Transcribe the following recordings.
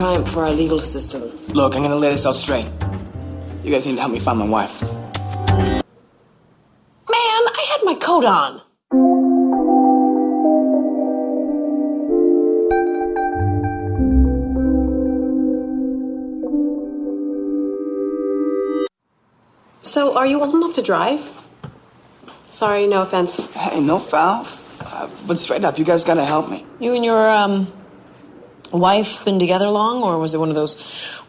triumph for our legal system. Look, I'm gonna lay this out straight. You guys need to help me find my wife. Man, I had my coat on. So, are you old enough to drive? Sorry, no offense. Hey, no foul. But straight up, you guys gotta help me. You and your, wife been together long, or was it one of those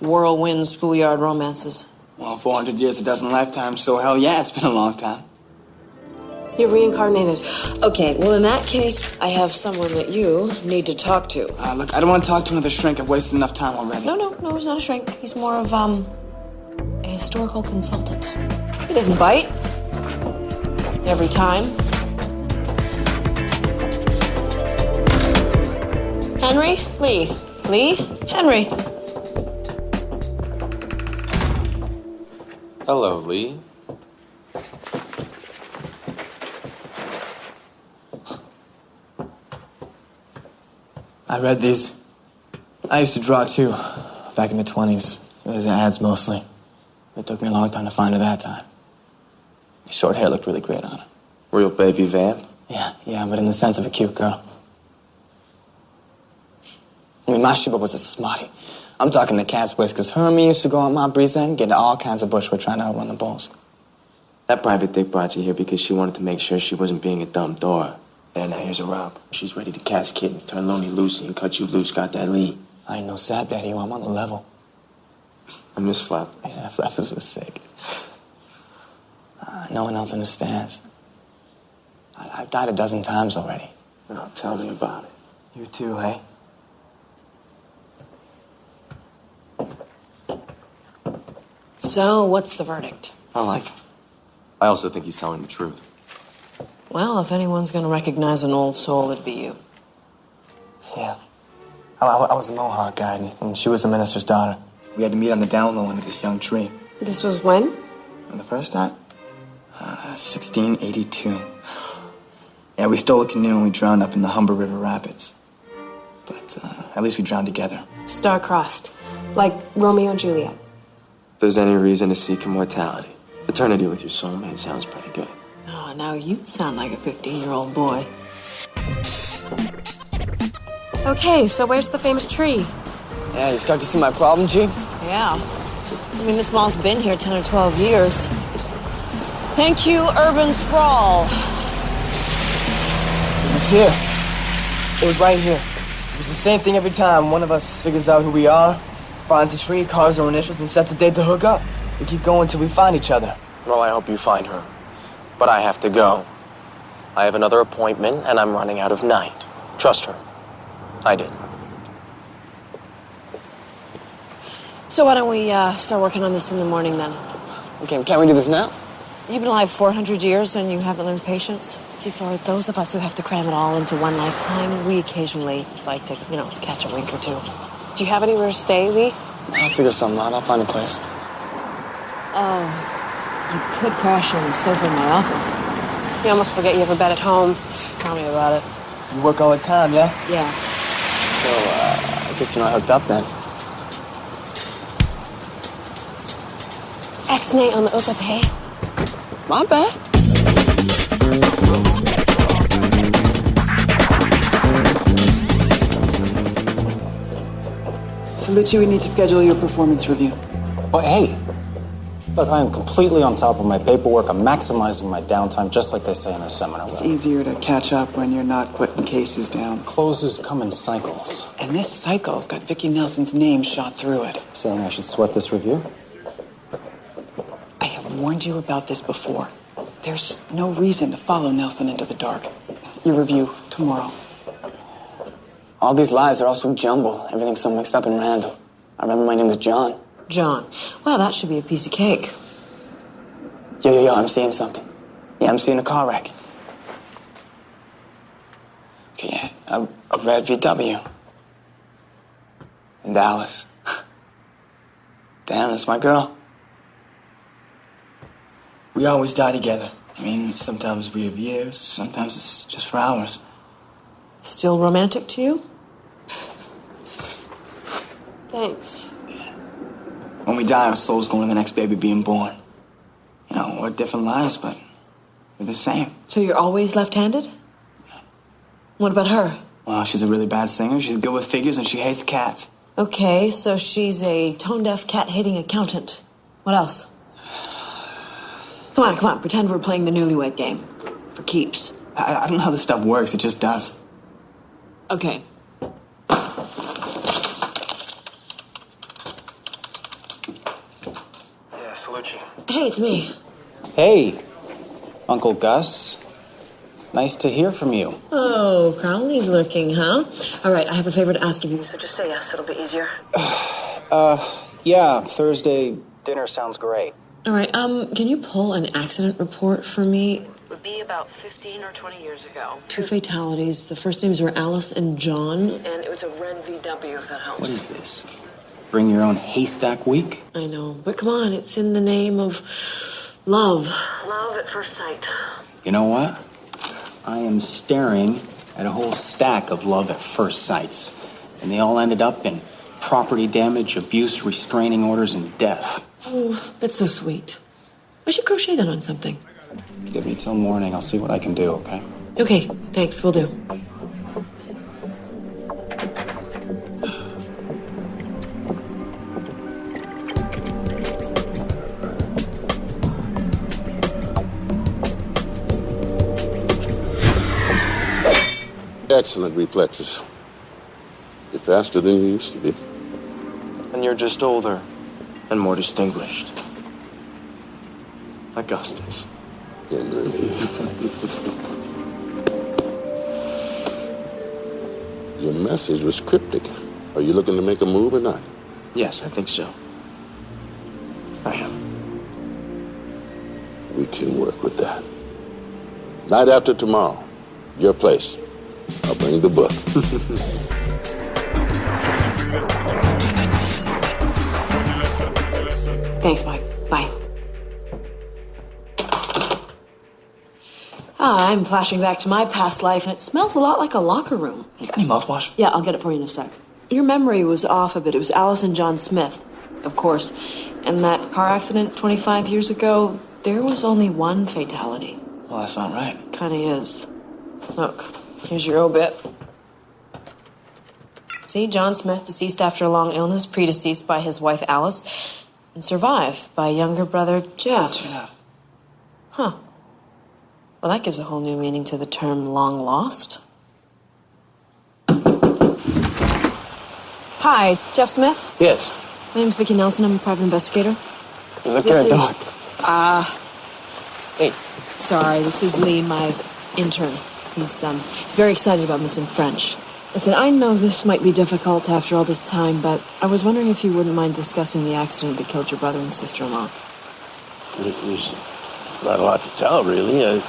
whirlwind schoolyard romances? Well, 400 years, a dozen lifetimes, so hell yeah, it's been a long time. You're reincarnated. Okay, well, in that case, I have someone that you need to talk to. Look, I don't want to talk to another shrink. I've wasted enough time already. No, he's not a shrink. He's more of, a historical consultant. He doesn't bite. Every time. Henry? Lee? Henry. Hello, Lee. I read these. I used to draw too, back in the 20s. It was ads mostly. It took me a long time to find her that time. The short hair looked really great on her. Real baby vamp? Yeah, but in the sense of a cute girl. I mean, my shipper was a smarty. I'm talking the cat's whiskers. Her and me used to go on my breeze end, get into all kinds of bushwood trying to outrun the bulls. That private dick brought you here because she wanted to make sure she wasn't being a dumb Dora. And now here's a rub. She's ready to cast kittens, turn Lonely Lucy, and cut you loose. Got that, Lee? I ain't no sad daddy, I'm on the level. I miss Flap. Yeah, Flap was just sick. No one else understands. I've died a dozen times already. Oh, tell me about it. You too, hey? So, what's the verdict? I like him. I also think he's telling the truth. Well, if anyone's gonna recognize an old soul, it'd be you. Yeah. I was a Mohawk guide, and she was the minister's daughter. We had to meet on the down low under this young tree. This was when? And the first time? 1682. Yeah, we stole a canoe and we drowned up in the Humber River Rapids. But at least we drowned together. Star-crossed. Like Romeo and Juliet. If there's any reason to seek immortality, eternity with your soulmate sounds pretty good. Oh, now you sound like a 15-year-old boy. Okay, so where's the famous tree? Yeah, you start to see my problem, G? Yeah. I mean, this mall's been here 10 or 12 years. Thank you, urban sprawl. It was here. It was right here. It was the same thing every time. One of us figures out who we are, finds a tree, carves our initials, and sets a date to hook up. We keep going till we find each other. Well, I hope you find her. But I have to go. I have another appointment, and I'm running out of night. Trust her. I did. So why don't we start working on this in the morning, then? Okay, can't we do this now? You've been alive 400 years and you haven't learned patience. See, for those of us who have to cram it all into one lifetime, we occasionally like to, catch a wink or two. Do you have anywhere to stay, Lee? I'll figure something out. I'll find a place. Oh, you could crash on the sofa in my office. You almost forget you have a bed at home. Tell me about it. You work all the time, yeah? Yeah. So, I guess you're not hooked up then. Ex-nay on the Okape. My bad. So, Lucci, we need to schedule your performance review. Well, hey, look, I am completely on top of my paperwork. I'm maximizing my downtime, just like they say in a seminar. It's easier to catch up when you're not putting cases down. Closes come in cycles. And this cycle's got Vicki Nelson's name shot through it. Saying I should sweat this review? I have warned you about this before. There's just no reason to follow Nelson into the dark. Your review tomorrow. All these lies are all so jumbled. Everything's so mixed up and random. I remember my name was John. John. Well, that should be a piece of cake. Yo, I'm seeing something. Yeah, I'm seeing a car wreck. Okay, yeah, a red VW. In Dallas. Damn, that's my girl. We always die together. I mean, sometimes we have years, sometimes it's just for hours. Still romantic to you? Thanks. When we die, our souls go into the next baby being born. You know, we're different lives, but we're the same. So you're always left-handed? What about her? Well, she's a really bad singer. She's good with figures, and she hates cats. Okay, so she's a tone-deaf, cat-hating accountant. What else? Come on, pretend we're playing the newlywed game. For keeps. I don't know how this stuff works. It just does. Okay. Yeah, Salucci. Hey, it's me. Hey, Uncle Gus. Nice to hear from you. Oh, Crowley's lurking, huh? All right, I have a favor to ask of you, so just say yes. It'll be easier. Yeah, Thursday dinner sounds great. All right, can you pull an accident report for me? It would be about 15 or 20 years ago. 2 fatalities. The first names were Alice and John, and it was a red VW, if that helps. What is this? Bring your own haystack week? I know, but come on, it's in the name of love. Love at first sight. You know what? I am staring at a whole stack of love at first sights, and they all ended up in property damage, abuse, restraining orders, and death. Oh, that's so sweet. I should crochet that on something. Give me till morning. I'll see what I can do, okay? Okay, thanks, will do. Excellent reflexes. You're faster than you used to be. And you're just older and more distinguished. Augustus. Yeah, really. Your message was cryptic. Are you looking to make a move or not? Yes, I think so. I am. We can work with that. Night after tomorrow, your place. I'll bring the book. Thanks, Mike. Bye. I'm flashing back to my past life, and it smells a lot like a locker room. You got any mouthwash? Yeah, I'll get it for you in a sec. Your memory was off a bit. It was Alice and John Smith, of course. And that car accident 25 years ago, there was only one fatality. Well, that's not right. Kinda is. Look, here's your obit. See, John Smith, deceased after a long illness, predeceased by his wife Alice, and survived by younger brother Jeff. Huh. Well, that gives a whole new meaning to the term long lost. Hi, Jeff Smith? Yes. My name's Vicki Nelson. I'm a private investigator. You look This good, is- dog. Hey. Sorry, this is Lee, my intern. He's very excited about Missing French. Listen, I know this might be difficult after all this time, but I was wondering if you wouldn't mind discussing the accident that killed your brother and sister-in-law. There's not a lot to tell, really.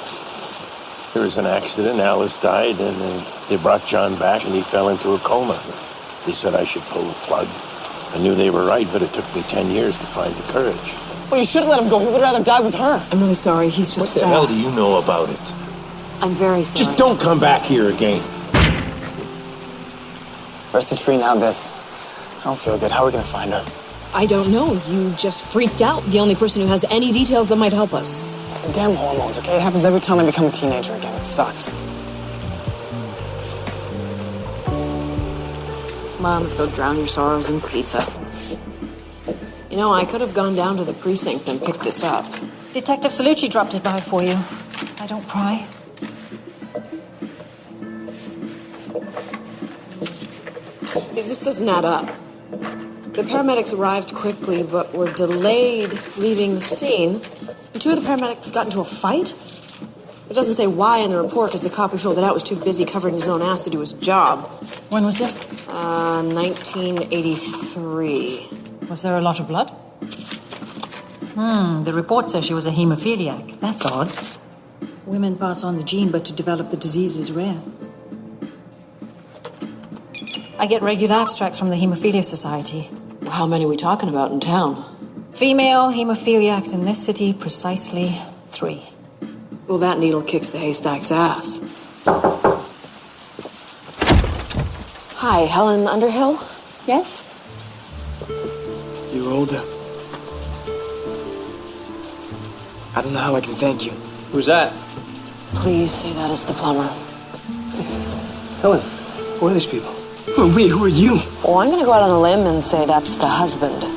There was an accident, Alice died, and they brought John back, and he fell into a coma. They said I should pull the plug. I knew they were right, but it took me 10 years to find the courage. Well, you should have let him go. He would rather die with her. I'm really sorry. He's just... What the hell do you know about it? I'm very sorry. Just don't come back here again. Where's the tree now, this? I don't feel good. How are we gonna find her? I don't know. You just freaked out. The only person who has any details that might help us. It's the damn hormones, okay? It happens every time I become a teenager again. It sucks. Mom, let's go drown your sorrows in pizza. You know, I could have gone down to the precinct and picked this up. Detective Salucci dropped it by for you. I don't pry. It just doesn't add up. The paramedics arrived quickly, but were delayed leaving the scene. And 2 of the paramedics got into a fight. It doesn't say why in the report, because the cop who filled it out was too busy covering his own ass to do his job. When was this? 1983. Was there a lot of blood? The report says she was a hemophiliac. That's odd. Women pass on the gene, but to develop the disease is rare. I get regular abstracts from the Hemophilia Society. How many are we talking about in town? Female hemophiliacs in this city, precisely 3. Well, that needle kicks the haystack's ass. Hi, Helen Underhill? Yes? You were older. I don't know how I can thank you. Who's that? Please say that is the plumber. Helen, who are these people? Who are we? Who are you? Oh, I'm gonna go out on a limb and say that's the husband.